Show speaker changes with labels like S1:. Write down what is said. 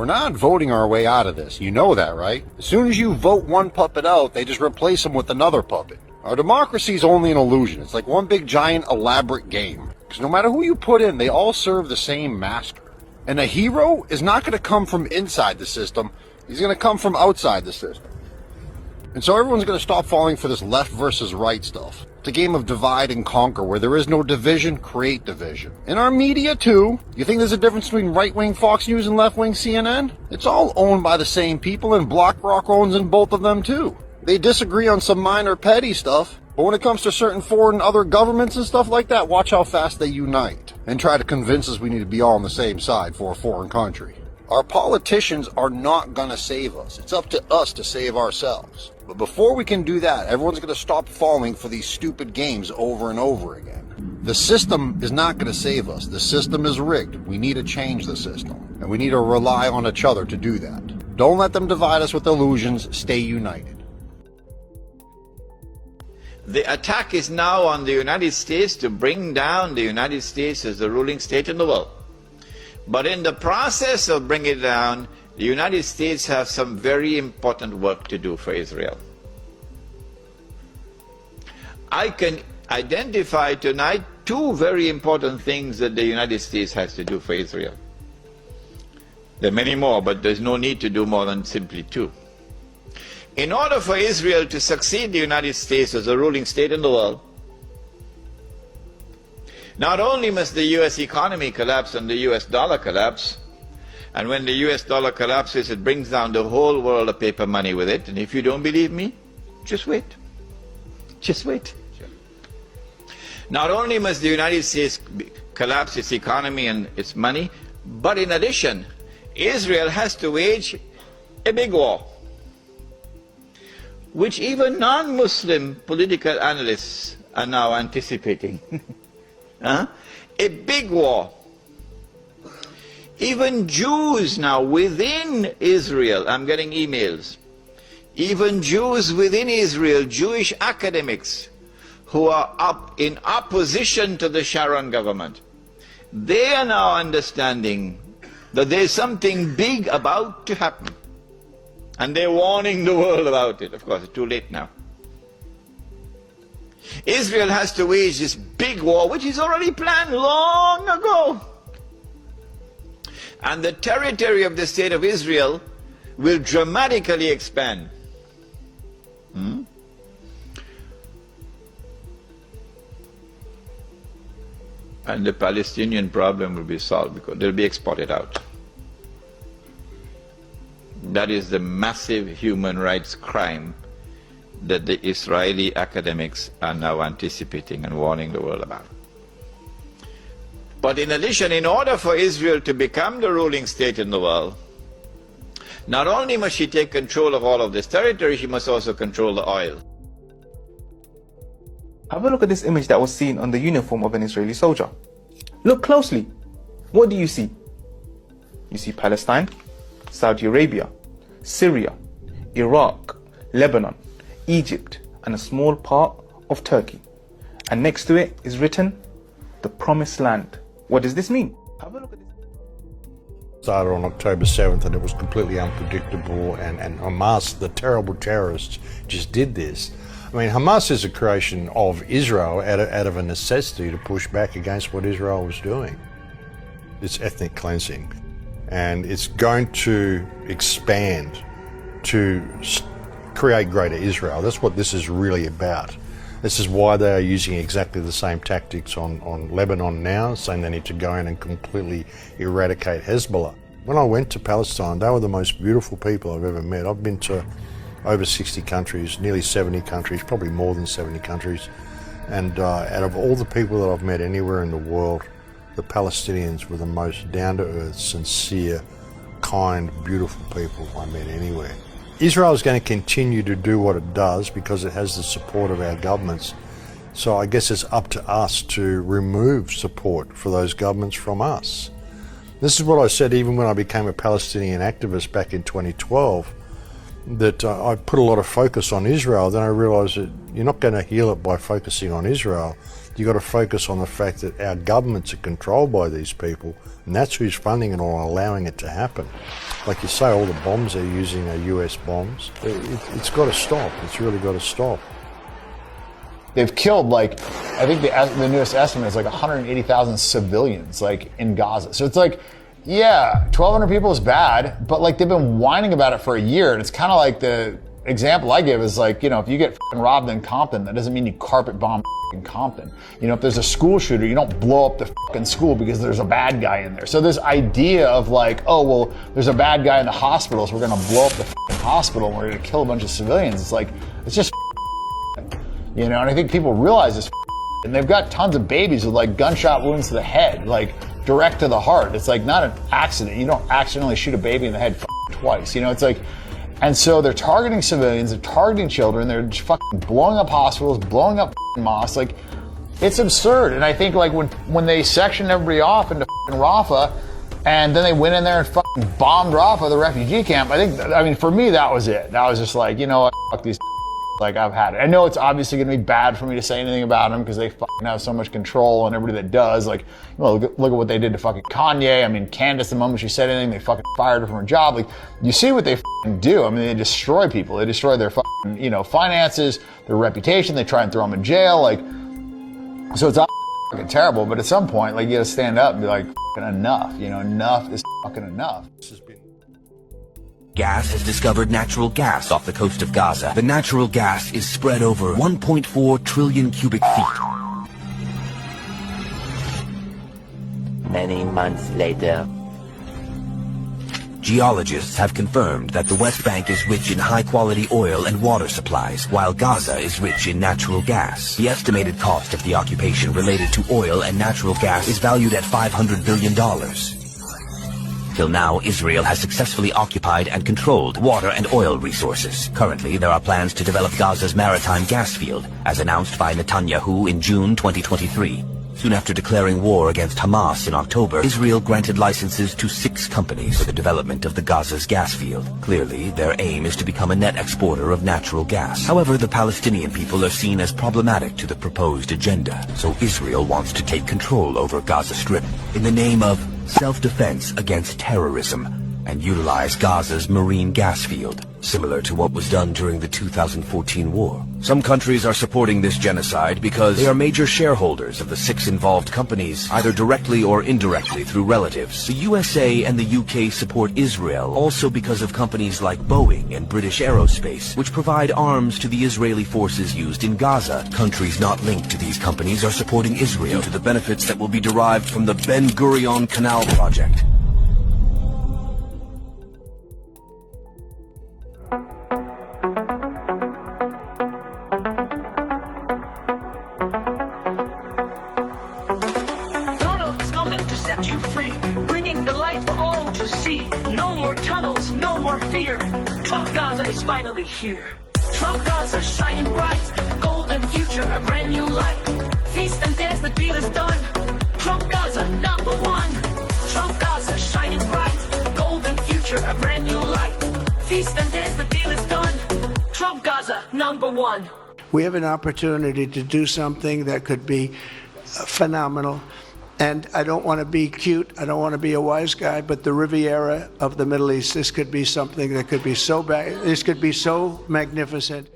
S1: We're not voting our way out of this. You know that, right? As soon as you vote one puppet out, they just replace him with another puppet. Our democracy is only an illusion. It's like one big giant elaborate game. Because no matter who you put in, they all serve the same master. And a hero is not going to come from inside the system. He's going to come from outside the system. And so everyone's going to stop falling for this left versus right stuff. It's a game of divide and conquer where there is no division, create division. In our media too, you think there's a difference between right-wing Fox News and left-wing CNN? It's all owned by the same people, and BlackRock owns in both of them too. They disagree on some minor petty stuff, but when it comes to certain foreign and other governments and stuff like that, watch how fast they unite and try to convince us we need to be all on the same side for a foreign country. Our politicians are not going to save us. It's up to us to save ourselves. But before we can do that, everyone's going to stop falling for these stupid games over and over again. The system is not going to save us. The system is rigged. We need to change the system. And we need to rely on each other to do that. Don't let them divide us with illusions. Stay united.
S2: The attack is now on the United States to bring down the United States as the ruling state in the world. But in the process of bringing it down, the United States has some very important work to do for Israel. I can identify tonight two very important things that the United States has to do for Israel. There are many more, but there's no need to do more than simply two. In order for Israel to succeed the United States as a ruling state in the world, not only must the US economy collapse and the US dollar collapse, and when the US dollar collapses, it brings down the whole world of paper money with it. And if you don't believe me, just wait. Just wait. Not only must the United States collapse its economy and its money, but in addition, Israel has to wage a big war, which even non-Muslim political analysts are now anticipating. A big war. Even Jews now within Israel, I'm getting emails, even Jews within Israel, Jewish academics who are up in opposition to the Sharon government, they are now understanding that there's something big about to happen. And they're warning the world about it. Of course, it's too late now. Israel has to wage this big war, which is already planned long ago. And the territory of the state of Israel will dramatically expand. And the Palestinian problem will be solved because they'll be exported out. That is the massive human rights crime that the Israeli academics are now anticipating and warning the world about. But in addition, in order for Israel to become the ruling state in the world, not only must she take control of all of this territory, she must also control the oil.
S3: Have a look at this image that was seen on the uniform of an Israeli soldier. Look closely. What do you see? You see Palestine, Saudi Arabia, Syria, Iraq, Lebanon, Egypt, and a small part of Turkey. And next to it is written, the Promised Land. What does this mean? Have a look at this.
S4: Started on October 7th and it was completely unpredictable, and Hamas, the terrible terrorists, just did this. I mean, Hamas is a creation of Israel out of a necessity to push back against what Israel was doing. It's ethnic cleansing, and it's going to expand to create greater Israel. That's what this is really about. This is why they are using exactly the same tactics on Lebanon now, saying they need to go in and completely eradicate Hezbollah. When I went to Palestine, they were the most beautiful people I've ever met. I've been to over 60 countries, nearly 70 countries, probably more than 70 countries. And out of all the people that I've met anywhere in the world, the Palestinians were the most down-to-earth, sincere, kind, beautiful people I met anywhere. Israel is going to continue to do what it does because it has the support of our governments. So I guess it's up to us to remove support for those governments from us. This is what I said even when I became a Palestinian activist back in 2012, that I put a lot of focus on Israel. Then I realised that you're not going to heal it by focusing on Israel. You've got to focus on the fact that our governments are controlled by these people, and that's who's funding it or allowing it to happen. Like you say, all the bombs they're using are US bombs. It's got to stop. It's really got to stop.
S5: They've killed, like, I think the newest estimate is like 180,000 civilians, like, in Gaza. So it's like, yeah, 1,200 people is bad, but like they've been whining about it for a year, and it's kind of like the example I give is like, you know, if you get robbed in Compton, that doesn't mean you carpet bomb Compton. You know, if there's a school shooter, you don't blow up the school because there's a bad guy in there. So this idea of like, oh, well, there's a bad guy in the hospital, so we're going to blow up the hospital and we're going to kill a bunch of civilians. It's like, it's just, you know, and I think people realize this, and they've got tons of babies with like gunshot wounds to the head, like direct to the heart. It's like not an accident. You don't accidentally shoot a baby in the head twice. You know, it's like, and so they're targeting civilians, they're targeting children, they're just fucking blowing up hospitals, blowing up mosques. Like, it's absurd. And I think like when they sectioned everybody off into Rafah, and then they went in there and fucking bombed Rafah, the refugee camp, I mean, for me, that was it. That was just like, you know what, fuck these. Like, I've had it. I know it's obviously going to be bad for me to say anything about them because they fucking have so much control, and everybody that does, like, well, look at what they did to fucking Kanye. I mean, Candace, the moment she said anything, they fucking fired her from her job. Like, you see what they fucking do. I mean, they destroy people. They destroy their fucking, you know, finances, their reputation. They try and throw them in jail. Like, so it's fucking terrible. But at some point, like, you got to stand up and be like, fucking enough. You know, enough is fucking enough.
S6: Gas has discovered natural gas off the coast of Gaza. The natural gas is spread over 1.4 trillion cubic feet.
S7: Many months later,
S6: geologists have confirmed that the West Bank is rich in high-quality oil and water supplies, while Gaza is rich in natural gas. The estimated cost of the occupation related to oil and natural gas is valued at $500 billion. Till now, Israel has successfully occupied and controlled water and oil resources. Currently, there are plans to develop Gaza's maritime gas field, as announced by Netanyahu in June 2023. Soon after declaring war against Hamas in October, Israel granted licenses to 6 companies for the development of the Gaza's gas field. Clearly, their aim is to become a net exporter of natural gas. However, the Palestinian people are seen as problematic to the proposed agenda, so Israel wants to take control over Gaza Strip in the name of self-defense against terrorism and utilize Gaza's marine gas field, similar to what was done during the 2014 war. Some countries are supporting this genocide because they are major shareholders of the 6 involved companies, either directly or indirectly through relatives. The USA and the UK support Israel also because of companies like Boeing and British Aerospace, which provide arms to the Israeli forces used in Gaza. Countries not linked to these companies are supporting Israel due to the benefits that will be derived from the Ben Gurion Canal project.
S8: You free, bringing the light for all to see. No more tunnels, no more fear. Trump Gaza is finally here. Trump Gaza shining bright, golden future, a brand new light. Feast and dance, the deal is done. Trump Gaza #1. Trump Gaza shining bright, golden future, a brand new light. Feast and dance, the deal is done. Trump Gaza #1.
S9: We have an opportunity to do something that could be phenomenal. And I don't want to be cute, I don't want to be a wise guy, but the Riviera of the Middle East, this could be something that could be so bad, this could be so magnificent.